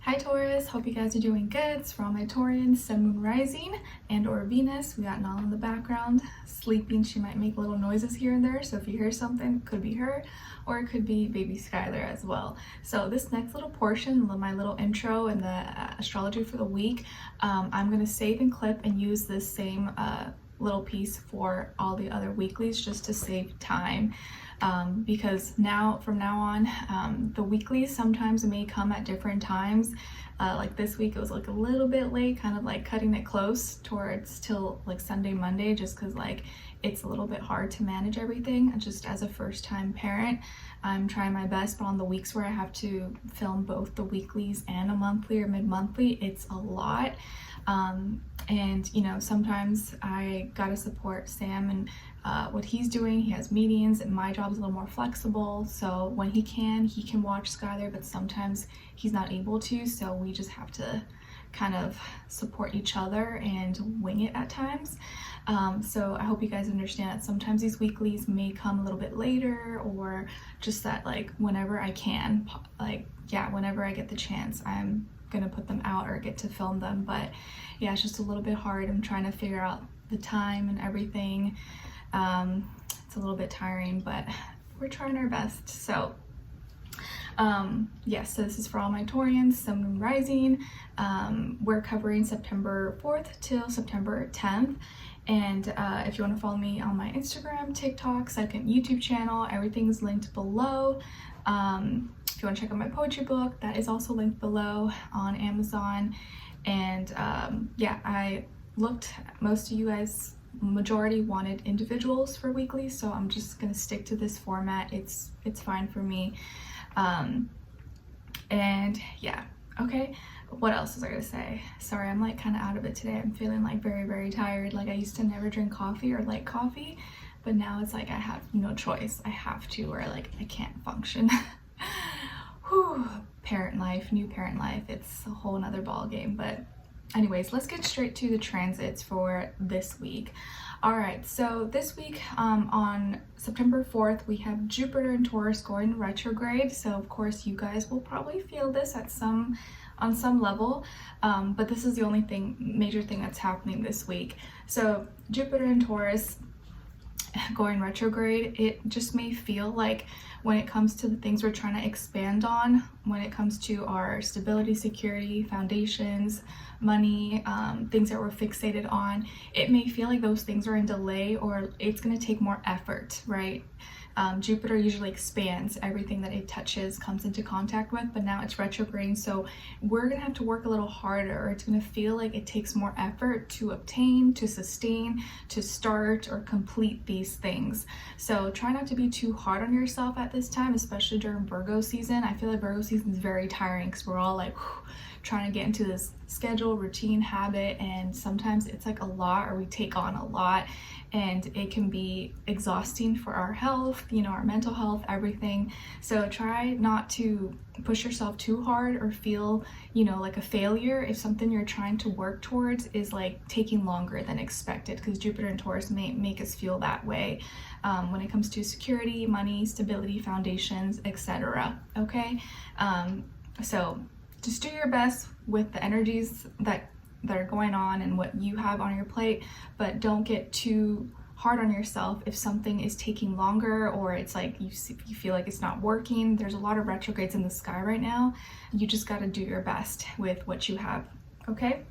Hi Taurus, hope you guys are doing good. It's for all my Taurians, Sun, Moon, Rising, and or Venus. We got Nala in the background sleeping. She might make little noises here and there, so if you hear something, it could be her, or it could be baby Skylar as well. So this next little portion, my little intro and the astrology for the week, I'm going to save and clip and use this same little piece for all the other weeklies just to save time. Because from now on, the weeklies sometimes may come at different times. Like this week it was like a little bit late, kind of like cutting it close towards till like Sunday, Monday, just because like it's a little bit hard to manage everything. Just as a first-time parent, I'm trying my best, but on the weeks where I have to film both the weeklies and a monthly or mid-monthly, it's a lot. And you know, sometimes I gotta support Sam and what he's doing. He has meetings and my job is a little more flexible, so when he can watch Skylar, but sometimes he's not able to, so we just have to kind of support each other and wing it at times. So I hope you guys understand that sometimes these weeklies may come a little bit later, or just that like whenever I can, whenever I get the chance, I'm gonna put them out or get to film them. But yeah, it's just a little bit hard. I'm trying to figure out the time and everything. It's a little bit tiring, but we're trying our best. So yes, so this is for all my Taurians, Sun, Moon, Rising. We're covering September 4th till September 10th. And if you want to follow me on my Instagram, TikTok, second YouTube channel, everything's linked below. If you want to check out my poetry book, that is also linked below on Amazon. And yeah, I looked, most of you guys, majority wanted individuals for weekly, so I'm just gonna stick to this format. It's fine for me. And yeah, okay, what else was I gonna say? Sorry, I'm like kind of out of it today. I'm feeling like very tired. Like I used to never drink coffee or like coffee, but now it's like I have no choice. I have to, or like I can't function. Whew, parent life, new parent life, it's a whole nother ball game. But anyways, let's get straight to the transits for this week. All right, so this week on September 4th, we have Jupiter in Taurus going retrograde. So of course you guys will probably feel this on some level, but this is the only major thing that's happening this week. So Jupiter in Taurus going retrograde, it just may feel like when it comes to the things we're trying to expand on, when it comes to our stability, security, foundations, money, things that we're fixated on, it may feel like those things are in delay, or it's going to take more effort, right? Jupiter usually expands everything that it touches, comes into contact with, but now it's retrograde, so we're gonna have to work a little harder, or it's gonna feel like it takes more effort to obtain, to sustain, to start or complete these things. So try not to be too hard on yourself at this time, especially during Virgo season. I feel like Virgo season is very tiring because we're all like trying to get into this schedule, routine, habit, and sometimes it's like a lot, or we take on a lot, and it can be exhausting for our health, you know, our mental health, everything. So try not to push yourself too hard or feel, you know, like a failure if something you're trying to work towards is like taking longer than expected, because Jupiter and Taurus may make us feel that way when it comes to security, money, stability, foundations, etc. Okay, so just do your best with the energies that are going on and what you have on your plate, but don't get too hard on yourself if something is taking longer, or it's like you feel like it's not working. There's a lot of retrogrades in the sky right now. You just got to do your best with what you have. Okay,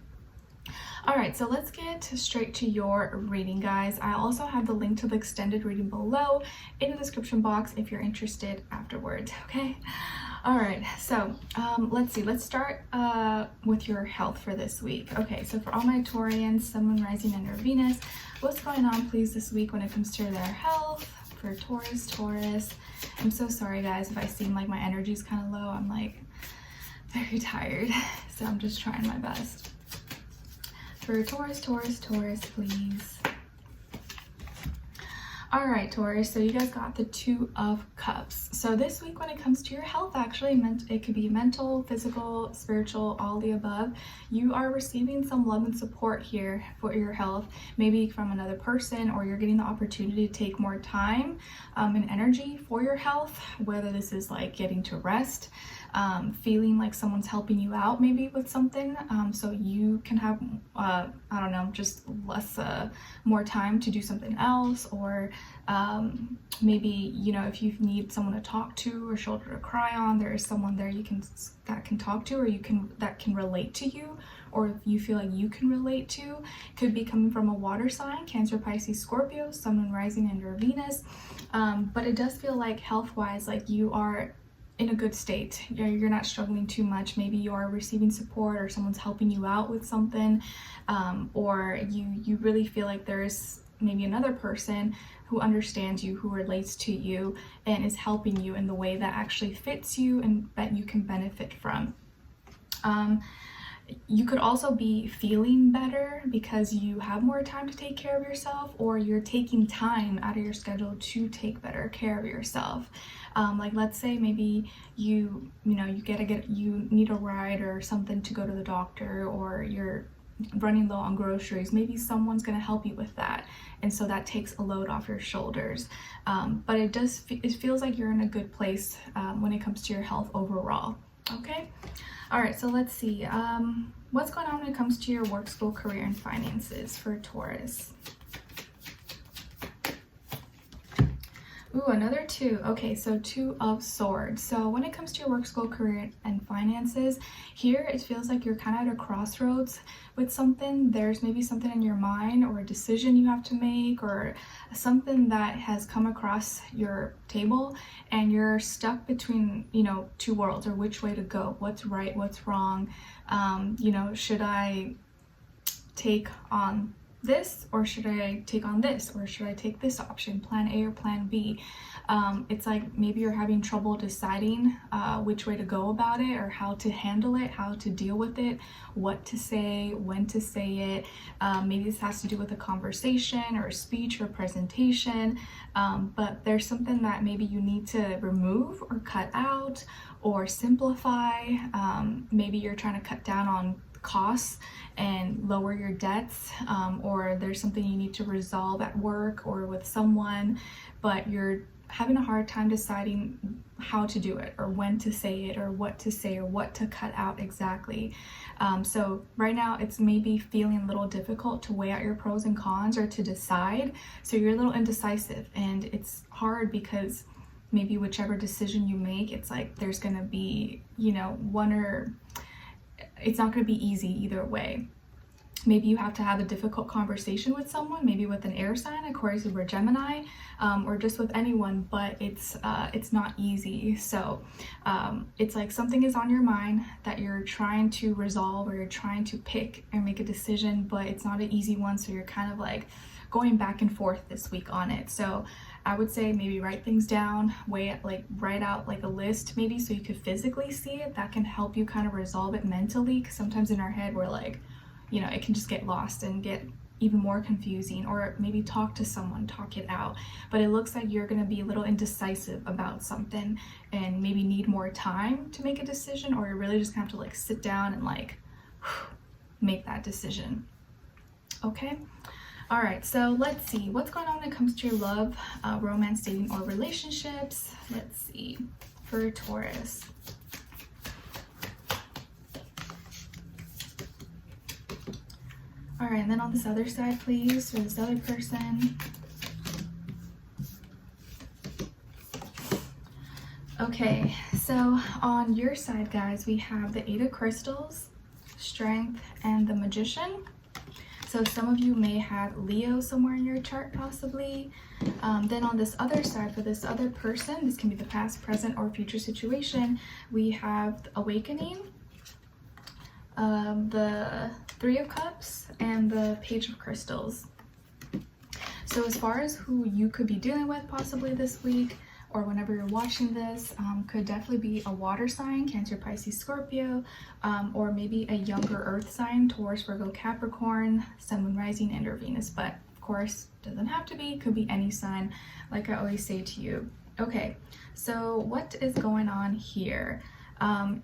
all right, so let's get straight to your reading, guys. I also have the link to the extended reading below in the description box if you're interested afterwards. Okay, all right, so let's see, let's start with your health for this week. Okay, so for all my Taurians, Sun, Moon, Rising, and your Venus, what's going on please this week when it comes to their health? For Taurus, I'm so sorry guys if I seem like my energy is kind of low. I'm like very tired, so I'm just trying my best. For Taurus, please. All right, Taurus, so you guys got the Two of Cups. So this week when it comes to your health, actually, it could be mental, physical, spiritual, all the above. You are receiving some love and support here for your health, maybe from another person, or you're getting the opportunity to take more time and energy for your health, whether this is like getting to rest, feeling like someone's helping you out maybe with something, so you can have I don't know, just less more time to do something else, or maybe, you know, if you need someone to talk to or shoulder to cry on, there is someone there that can talk to, or that can relate to you, or if you feel like you can relate to. Could be coming from a water sign, Cancer, Pisces, Scorpio, Sun, Moon, Rising, and your Venus. But it does feel like health-wise, like you are in a good state. You're not struggling too much. Maybe you are receiving support, or someone's helping you out with something, or you really feel like there's maybe another person who understands you, who relates to you, and is helping you in the way that actually fits you and that you can benefit from. You could also be feeling better because you have more time to take care of yourself, or you're taking time out of your schedule to take better care of yourself. Like, let's say maybe you need a ride or something to go to the doctor, or you're running low on groceries. Maybe someone's going to help you with that, and so that takes a load off your shoulders. But it feels like you're in a good place when it comes to your health overall. Okay. All right, so let's see. What's going on when it comes to your work, school, career, and finances for Taurus? Ooh, another 2. Okay, so 2 of Swords. So when it comes to your work, school, career, and finances, here it feels like you're kind of at a crossroads with something. There's maybe something in your mind, or a decision you have to make, or something that has come across your table, and you're stuck between, you know, 2 worlds, or which way to go. What's right, what's wrong? You know, should I take on this, or should I take on this, or should I take this option, plan A or plan B? It's like maybe you're having trouble deciding which way to go about it, or how to handle it, how to deal with it, what to say, when to say it. Maybe this has to do with a conversation or a speech or a presentation, but there's something that maybe you need to remove or cut out or simplify. Maybe you're trying to cut down on costs and lower your debts, or there's something you need to resolve at work or with someone, but you're having a hard time deciding how to do it, or when to say it, or what to say, or what to cut out exactly. So right now it's maybe feeling a little difficult to weigh out your pros and cons, or to decide. So you're a little indecisive, and it's hard because maybe whichever decision you make, it's like there's gonna be, you know, it's not going to be easy either way. Maybe you have to have a difficult conversation with someone, maybe with an air sign, Aquarius or Gemini, or just with anyone, but it's not easy. So it's like something is on your mind that you're trying to resolve, or you're trying to pick and make a decision, but it's not an easy one. So you're kind of like going back and forth this week on it. So I would say maybe write things down, write out like a list maybe, so you could physically see it. That can help you kind of resolve it mentally, because sometimes in our head we're like, you know, it can just get lost and get even more confusing. Or maybe talk to someone, talk it out. But it looks like you're going to be a little indecisive about something, and maybe need more time to make a decision, or you're really just gonna have to like sit down and like make that decision. Okay. All right, so let's see what's going on when it comes to your love, romance, dating, or relationships. Let's see for Taurus. All right, and then on this other side, please, for this other person. Okay, so on your side, guys, we have the 8 of Crystals, Strength, and the Magician. So some of you may have Leo somewhere in your chart, possibly. Then on this other side, for this other person, this can be the past, present, or future situation, we have the Awakening, the 3 of Cups, and the Page of Crystals. So as far as who you could be dealing with possibly this week, or whenever you're watching this, could definitely be a water sign, Cancer, Pisces, Scorpio, or maybe a younger earth sign, Taurus, Virgo, Capricorn, Sun, Moon, Rising, and or Venus. But of course, doesn't have to be, could be any sign, like I always say to you. Okay, so what is going on here?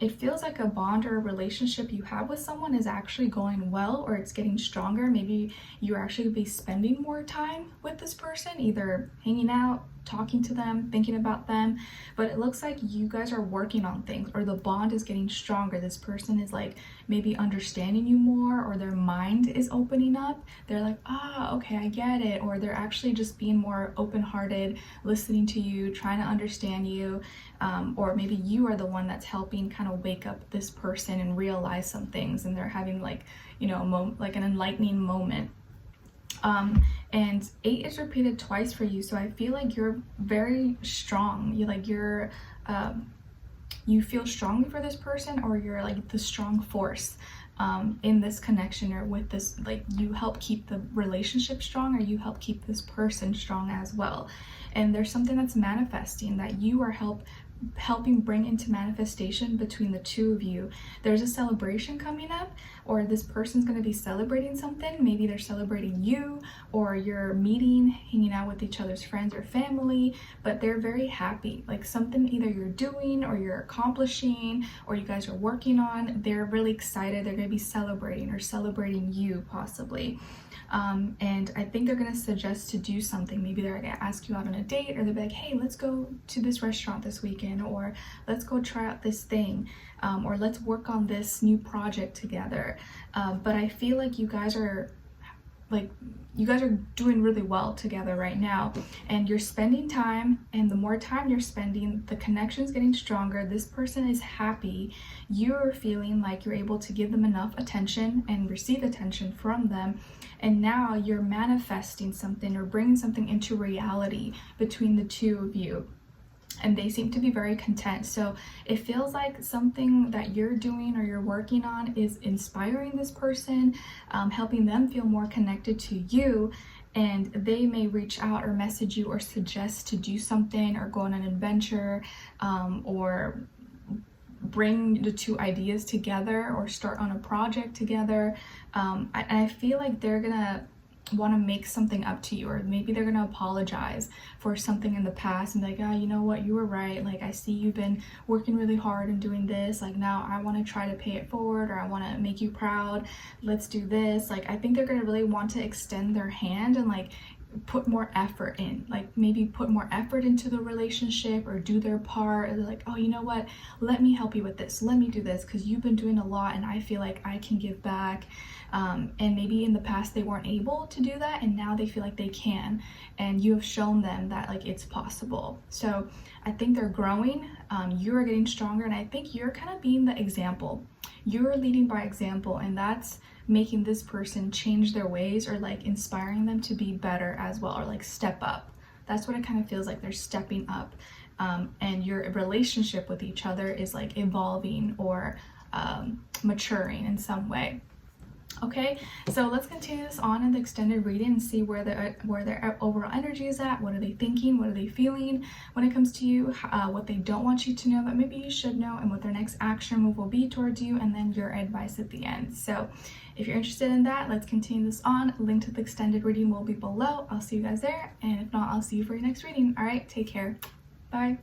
It feels like a bond or a relationship you have with someone is actually going well, or it's getting stronger. Maybe you actually be spending more time with this person, either hanging out, talking to them, thinking about them, but it looks like you guys are working on things, or the bond is getting stronger. This person is like maybe understanding you more, or their mind is opening up. They're like, ah, okay, I get it. Or they're actually just being more open-hearted, listening to you, trying to understand you. Or maybe you are the one that's helping kind of wake up this person and realize some things, and they're having like, you know, like an enlightening moment. And 8 is repeated twice for you, so I feel like you're very strong. You feel strongly for this person, or you're like the strong force in this connection, or with this, like you help keep the relationship strong, or you help keep this person strong as well. And there's something that's manifesting that you are helping bring into manifestation between the two of you. There's a celebration coming up, or this person's going to be celebrating something. Maybe they're celebrating you, or you're meeting, hanging out with each other's friends or family, but they're very happy. Like something either you're doing, or you're accomplishing, or you guys are working on, they're really excited. They're going to be celebrating, or celebrating you possibly. And I think they're going to suggest to do something. Maybe they're going to ask you out on a date, or they'll be like, hey, let's go to this restaurant this weekend, or let's go try out this thing, or let's work on this new project together. But I feel like you guys are doing really well together right now, and you're spending time, and the more time you're spending, the connection's getting stronger. This person is happy. You're feeling like you're able to give them enough attention and receive attention from them, and now you're manifesting something, or bringing something into reality between the two of you. And they seem to be very content. So it feels like something that you're doing, or you're working on, is inspiring this person, helping them feel more connected to you. And they may reach out or message you, or suggest to do something, or go on an adventure, or bring the two ideas together, or start on a project together. I feel like they're gonna want to make something up to you, or maybe they're gonna apologize for something in the past, and like, oh, you know what, you were right, like I see you've been working really hard and doing this, like now I want to try to pay it forward, or I want to make you proud, let's do this. Like I think they're gonna really want to extend their hand, and like put more effort in, like maybe put more effort into the relationship, or do their part. Or they're like, oh, you know what, let me help you with this, let me do this, because you've been doing a lot and I feel like I can give back. And maybe in the past they weren't able to do that, and now they feel like they can, and you have shown them that like it's possible. So I think they're growing, you're getting stronger, and I think you're kind of being the example. You're leading by example, and that's making this person change their ways, or like inspiring them to be better as well, or like step up. That's what it kind of feels like. They're stepping up, and your relationship with each other is like evolving, or maturing in some way. Okay, so let's continue this on in the extended reading and see where their overall energy is at. What are they thinking? What are they feeling when it comes to you? What they don't want you to know that maybe you should know, and what their next action move will be towards you, and then your advice at the end. So if you're interested in that, let's continue this on. Link to the extended reading will be below. I'll see you guys there, and if not, I'll see you for your next reading. All right, take care. Bye.